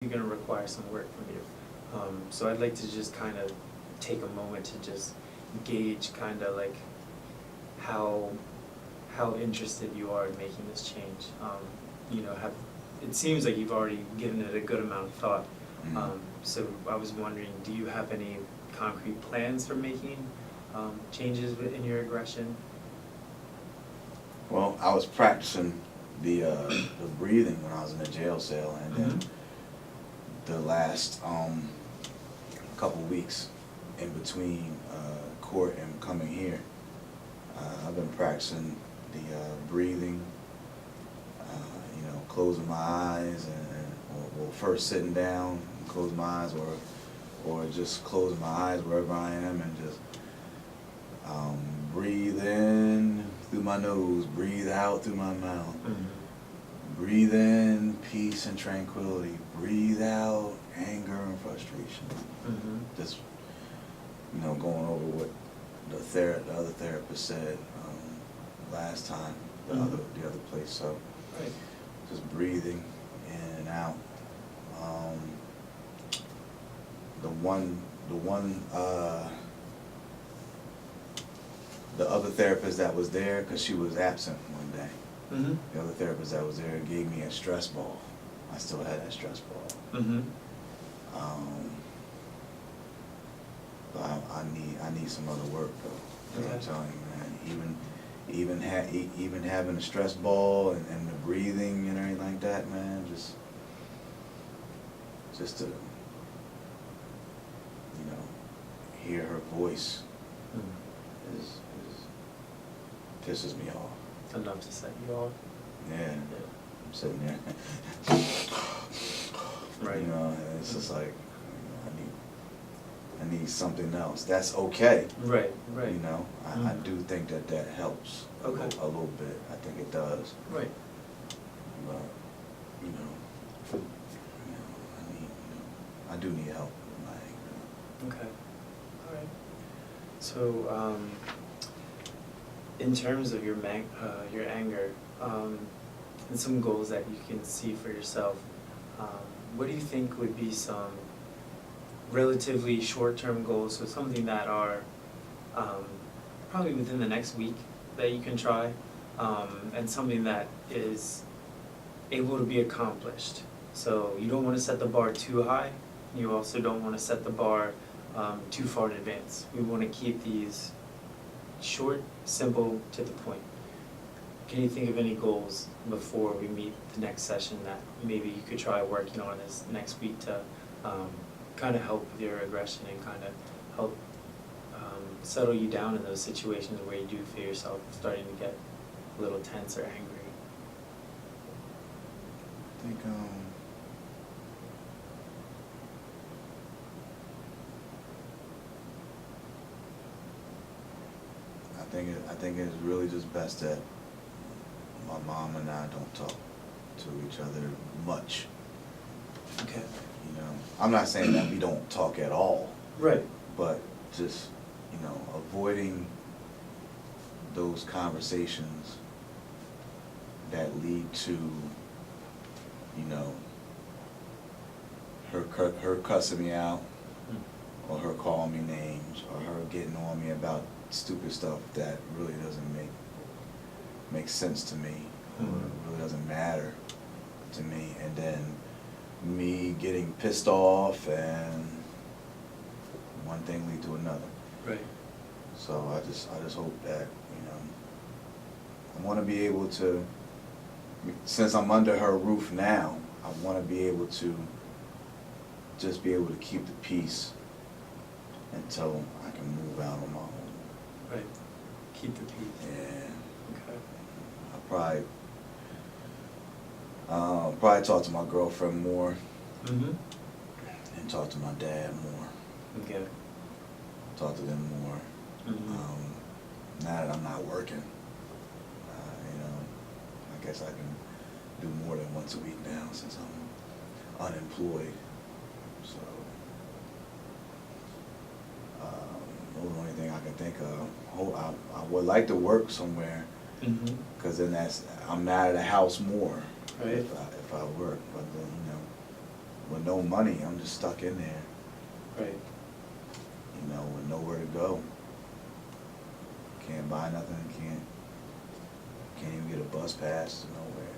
you're going to require some work from you. So I'd like to just kind of take a moment to just gauge kind of like how interested you are in making this change. You know, it seems like you've already given it a good amount of thought. So I was wondering, do you have any concrete plans for making changes in your aggression? Well, I was practicing the breathing when I was in the jail cell, and then the last couple weeks in between court and coming here, I've been practicing the breathing. You know, closing my eyes or first sitting down and close my eyes, or just closing my eyes wherever I am and just breathe in through my nose, breathe out through my mouth. Breathe in peace and tranquility. Breathe out anger and frustration. Just, you know, going over what the other therapist said last time, the other place. So Right. just breathing in and out. The other therapist that was there, because she was absent one day. The other therapist that was there gave me a stress ball. I still had that stress ball. But I need some other work though. Okay. I'm telling you, man. Even having a stress ball and the breathing and everything like that, man. Just to, you know, hear her voice pisses me off. Enough to set you off. Yeah. I'm sitting there. Right. You know, and it's just like, you know, I need something else. That's okay. Right. Right. You know, I do think that helps Okay. a little bit. I think it does. Right. But I do need help with my anger. Okay. All right. So, in terms of your anger, and some goals that you can see for yourself, what do you think would be some relatively short-term goals, so something that are probably within the next week that you can try, and something that is able to be accomplished? So you don't want to set the bar too high. You also don't want to set the bar too far in advance. We want to keep these short, simple, to the point. Can you think of any goals before we meet the next session that maybe you could try working on this next week to kind of help with your aggression and kind of help settle you down in those situations where you do feel yourself starting to get a little tense or angry? I think it's really just best that my mom and I don't talk to each other much. Okay. You know, I'm not saying that we don't talk at all. Right. But just, you know, avoiding those conversations that lead to, you know, her cussing me out, or her calling me names, or her getting on me about stupid stuff that really doesn't make sense to me, or really doesn't matter to me, and then me getting pissed off and one thing lead to another. Right. So I just hope that, you know, I want to be able to, since I'm under her roof now, I want to be able to just be able to keep the peace until I can move out on my own. Right. Keep the peace. Yeah. Okay. I'll probably talk to my girlfriend more and talk to my dad more. Okay. Talk to them more. Now that I'm not working, you know, I guess I can do more than once a week now since I'm unemployed. So, the only thing I can think of, I would like to work somewhere, because then I'm out of the house more. Right. If I work, but then, you know, with no money, I'm just stuck in there, Right. you know, with nowhere to go. Can't buy nothing, can't even get a bus pass to nowhere.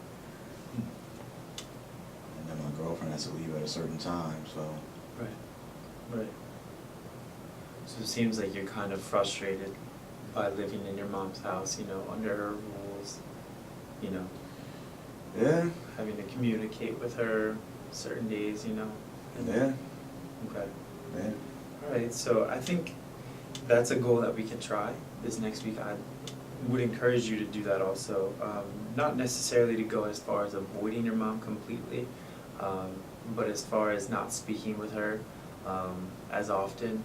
And then my girlfriend has to leave at a certain time, so. Right. Right. So it seems like you're kind of frustrated by living in your mom's house, you know, under her rules, you know, Yeah, having to communicate with her certain days, you know. yeah, Okay. yeah. All right, so I think that's a goal that we can try this next week. I would encourage you to do that also. Not necessarily to go as far as avoiding your mom completely, but as far as not speaking with her as often.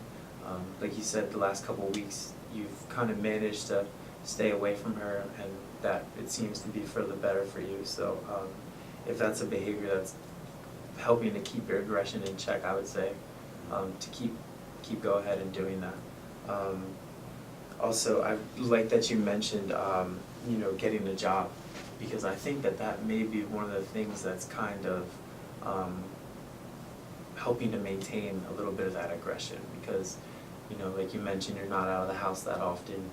Like you said, the last couple of weeks, you've kind of managed to stay away from her, and that it seems to be for the better for you. So if that's a behavior that's helping to keep your aggression in check, I would say to keep go ahead and doing that. Also, I like that you mentioned you know, getting a job, because I think that may be one of the things that's kind of helping to maintain a little bit of that aggression, because you know, like you mentioned, you're not out of the house that often.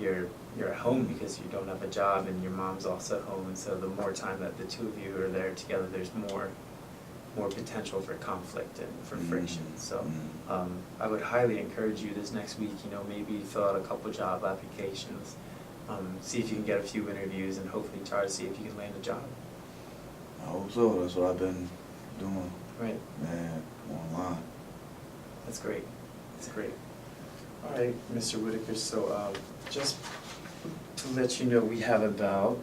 You're at home because you don't have a job, and your mom's also at home, and so the more time that the two of you are there together, there's more potential for conflict and for friction. So I would highly encourage you this next week, you know, maybe fill out a couple job applications, see if you can get a few interviews, and hopefully try to see if you can land a job. I hope so, that's what I've been doing. Right. Man, online. That's great. That's great. All right, Mr. Whitaker, so just to let you know, we have about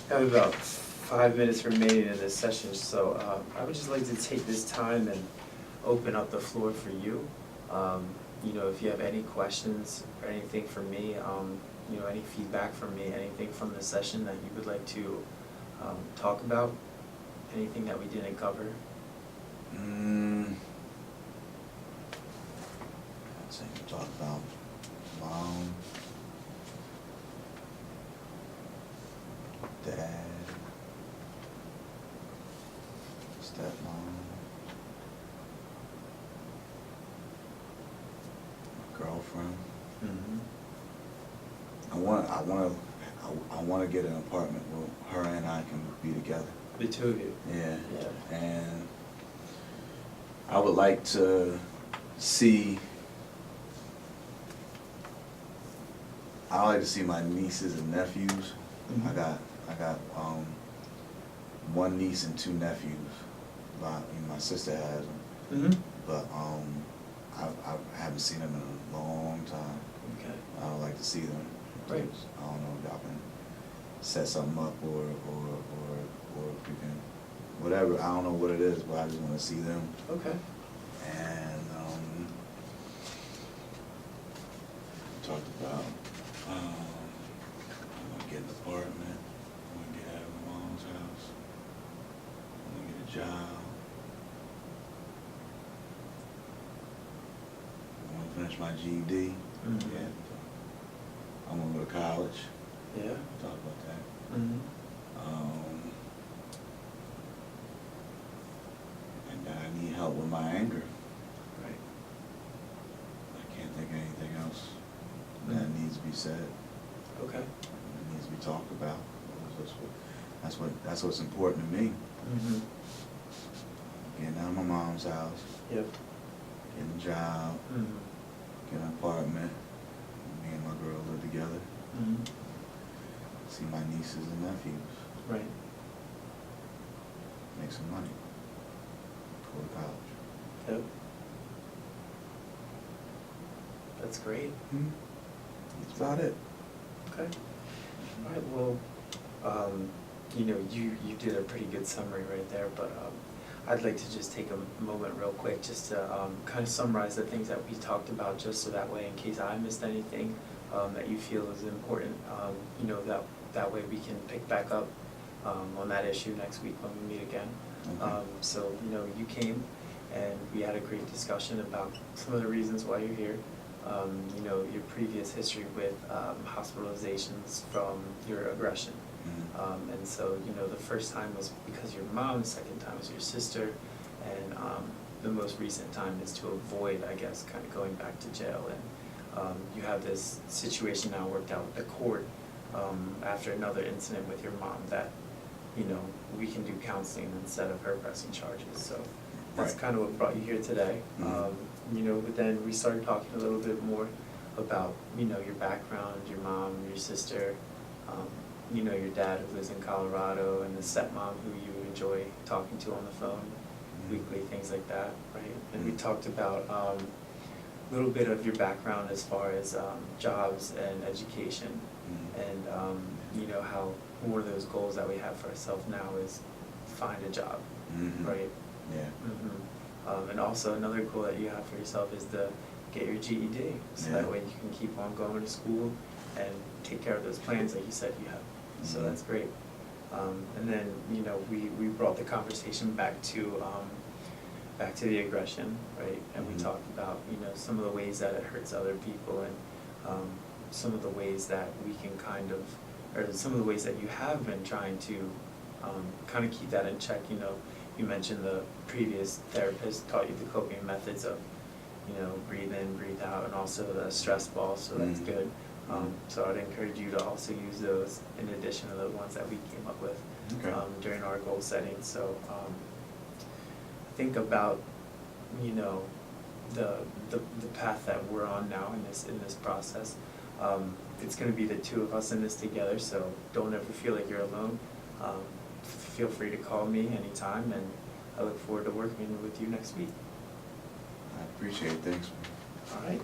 5 minutes remaining in this session, so I would just like to take this time and open up the floor for you. You know, if you have any questions or anything from me, you know, any feedback from me, anything from the session that you would like to talk about, anything that we didn't cover. Let's see, talk about mom, dad, stepmom, girlfriend. Mm-hmm. I want to get an apartment where her and I can be together. The two of you. Yeah. Yeah. And I would like to see. I like to see my nieces and nephews. Mhm. I got one niece and two nephews. My sister has them, Mm-hmm. but I haven't seen them in a long time. Okay. I would like to see them. Right. I don't know if y'all can set something up or if you can, whatever. I don't know what it is, but I just want to see them. Okay. And talked about I'm gonna get an apartment. I'm gonna get out of my mom's house. I'm gonna get a job. I want to finish my GED. Mhm. Yeah. I'm gonna go to college. Yeah. Talk about that. Mm-hmm. And that I need help with my anger. Right. I can't think of anything else that needs to be said. Okay. It needs to be talked about. That's what's important to me. Mm-hmm. Getting out of my mom's house, Yep. getting a job, Mm-hmm. getting an apartment, me and my girl live together, Mm-hmm. see my nieces and nephews, Right. make some money, go to college. Yep. That's great. That's about it. Okay. All right, well, you know, you did a pretty good summary right there, but I'd like to just take a moment real quick just to kind of summarize the things that we talked about, just so that way, in case I missed anything that you feel is important, you know, that way we can pick back up on that issue next week when we meet again. Okay. So, you know, you came and we had a great discussion about some of the reasons why you're here. You know, your previous history with hospitalizations from your aggression. And so, you know, the first time was because of your mom, the second time was your sister, and the most recent time is to avoid, I guess, kind of going back to jail. And you have this situation now worked out with the court after another incident with your mom that, you know, we can do counseling instead of her pressing charges. So that's Right. kind of what brought you here today. You know, but then we started talking a little bit more about, you know, your background, your mom, your sister, you know, your dad who lives in Colorado, and the stepmom who you enjoy talking to on the phone weekly, things like that, right? And we talked about a little bit of your background as far as jobs and education, and you know, how one of those goals that we have for ourselves now is find a job, right? Yeah. And also another goal that you have for yourself is to get your GED, so that Yeah. way you can keep on going to school and take care of those plans that you said you have. So that's great. And then, you know, we brought the conversation back to the aggression, right? And we talked about, you know, some of the ways that it hurts other people, and some of the ways that we can kind of, or some of the ways that you have been trying to kind of keep that in check. You know, you mentioned the previous therapist taught you the coping methods of, you know, breathe in, breathe out, and also the stress ball, so that's good. So I'd encourage you to also use those in addition to the ones that we came up with during our goal setting. So think about, you know, the path that we're on now in this process. It's going to be the two of us in this together, so don't ever feel like you're alone. Feel free to call me anytime, and I look forward to working with you next week. I appreciate it. Thanks. All right.